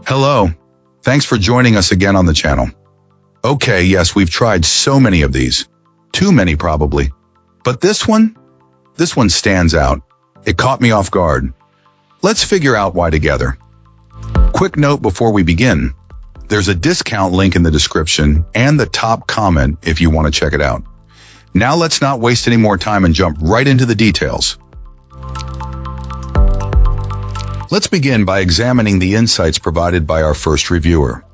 Hello. Thanks for joining us again on the channel. Okay, yes, we've tried so many of these. Too many probably. But this one stands out. It caught me off guard. Let's figure out why together. Quick note before we begin. There's a discount link in the description and the top comment if you want to check it out. Now let's not waste any more time and jump right into the details. Let's begin by examining the insights provided by our first reviewer.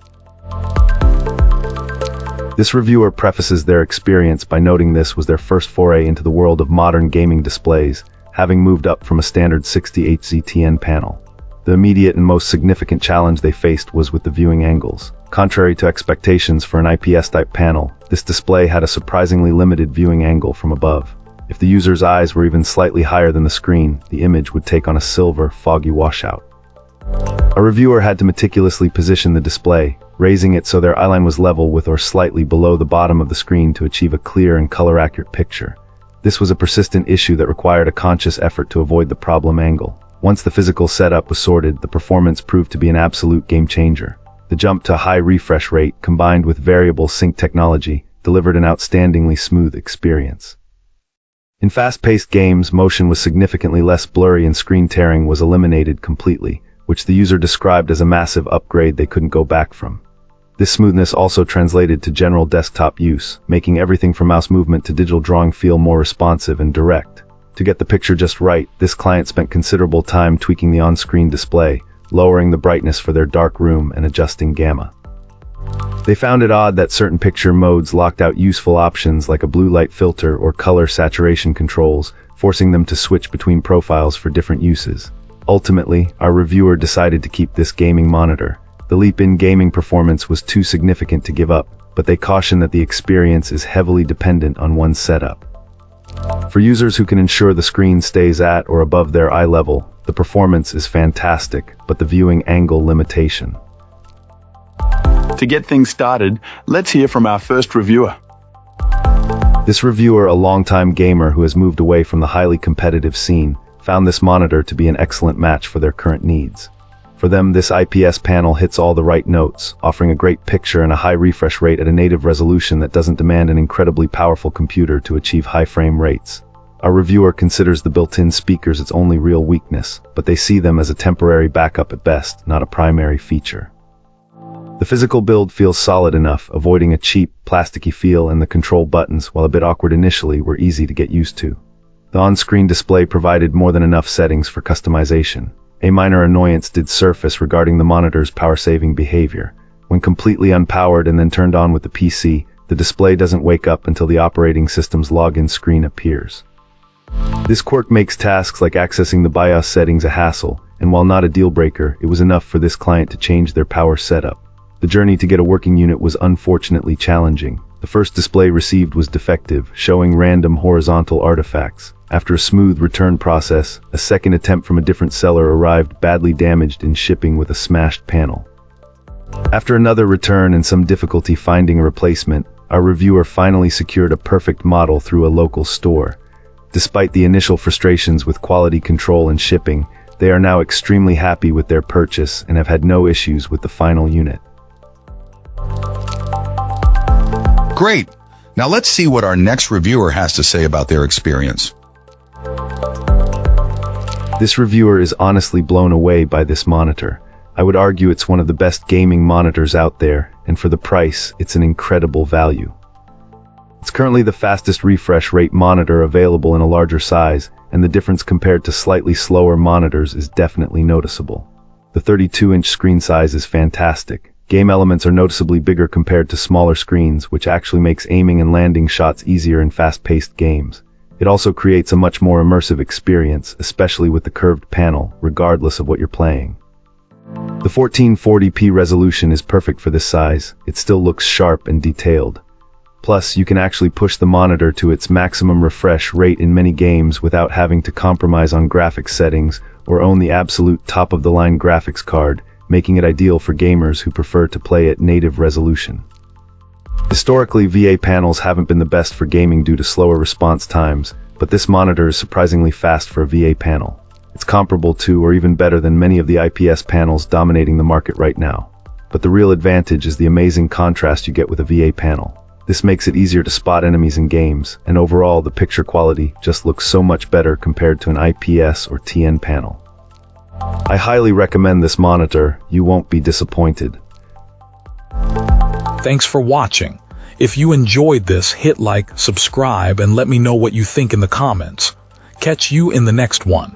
This reviewer prefaces their experience by noting this was their first foray into the world of modern gaming displays, having moved up from a standard 60 HZTN panel. The immediate and most significant challenge they faced was with the viewing angles. Contrary to expectations for an IPS-type panel, this display had a surprisingly limited viewing angle from above. If the user's eyes were even slightly higher than the screen, the image would take on a silver, foggy washout. A reviewer had to meticulously position the display, raising it so their eyeline was level with or slightly below the bottom of the screen to achieve a clear and color-accurate picture. This was a persistent issue that required a conscious effort to avoid the problem angle. Once the physical setup was sorted, the performance proved to be an absolute game-changer. The jump to high refresh rate, combined with variable sync technology, delivered an outstandingly smooth experience. In fast-paced games, motion was significantly less blurry and screen tearing was eliminated completely, which the user described as a massive upgrade they couldn't go back from. This smoothness also translated to general desktop use, making everything from mouse movement to digital drawing feel more responsive and direct. To get the picture just right, this client spent considerable time tweaking the on-screen display, lowering the brightness for their dark room and adjusting gamma. They found it odd that certain picture modes locked out useful options like a blue light filter or color saturation controls, forcing them to switch between profiles for different uses. Ultimately, our reviewer decided to keep this gaming monitor. The leap in gaming performance was too significant to give up, but they caution that the experience is heavily dependent on one's setup. For users who can ensure the screen stays at or above their eye level, the performance is fantastic, but the viewing angle limitation. To get things started, let's hear from our first reviewer. This reviewer, a longtime gamer who has moved away from the highly competitive scene, found this monitor to be an excellent match for their current needs. For them, this IPS panel hits all the right notes, offering a great picture and a high refresh rate at a native resolution that doesn't demand an incredibly powerful computer to achieve high frame rates. Our reviewer considers the built-in speakers its only real weakness, but they see them as a temporary backup at best, not a primary feature. The physical build feels solid enough, avoiding a cheap, plasticky feel, and the control buttons, while a bit awkward initially, were easy to get used to. The on-screen display provided more than enough settings for customization. A minor annoyance did surface regarding the monitor's power-saving behavior. When completely unpowered and then turned on with the PC, the display doesn't wake up until the operating system's login screen appears. This quirk makes tasks like accessing the BIOS settings a hassle, and while not a deal-breaker, it was enough for this client to change their power setup. The journey to get a working unit was unfortunately challenging. The first display received was defective, showing random horizontal artifacts. After a smooth return process, a second attempt from a different seller arrived badly damaged in shipping with a smashed panel. After another return and some difficulty finding a replacement, our reviewer finally secured a perfect model through a local store. Despite the initial frustrations with quality control and shipping, they are now extremely happy with their purchase and have had no issues with the final unit. Great! Now let's see what our next reviewer has to say about their experience. This reviewer is honestly blown away by this monitor. I would argue it's one of the best gaming monitors out there, and for the price, it's an incredible value. It's currently the fastest refresh rate monitor available in a larger size, and the difference compared to slightly slower monitors is definitely noticeable. The 32-inch screen size is fantastic. Game elements are noticeably bigger compared to smaller screens, which actually makes aiming and landing shots easier in fast-paced games. It also creates a much more immersive experience, especially with the curved panel, regardless of what you're playing. The 1440p resolution is perfect for this size. It still looks sharp and detailed. Plus, you can actually push the monitor to its maximum refresh rate in many games without having to compromise on graphics settings or own the absolute top-of-the-line graphics card, making it ideal for gamers who prefer to play at native resolution. Historically, VA panels haven't been the best for gaming due to slower response times, but this monitor is surprisingly fast for a VA panel. It's comparable to or even better than many of the IPS panels dominating the market right now. But the real advantage is the amazing contrast you get with a VA panel. This makes it easier to spot enemies in games, and overall the picture quality just looks so much better compared to an IPS or TN panel. I highly recommend this monitor. You won't be disappointed. Thanks for watching. If you enjoyed this, hit like, subscribe, and let me know what you think in the comments. Catch you in the next one.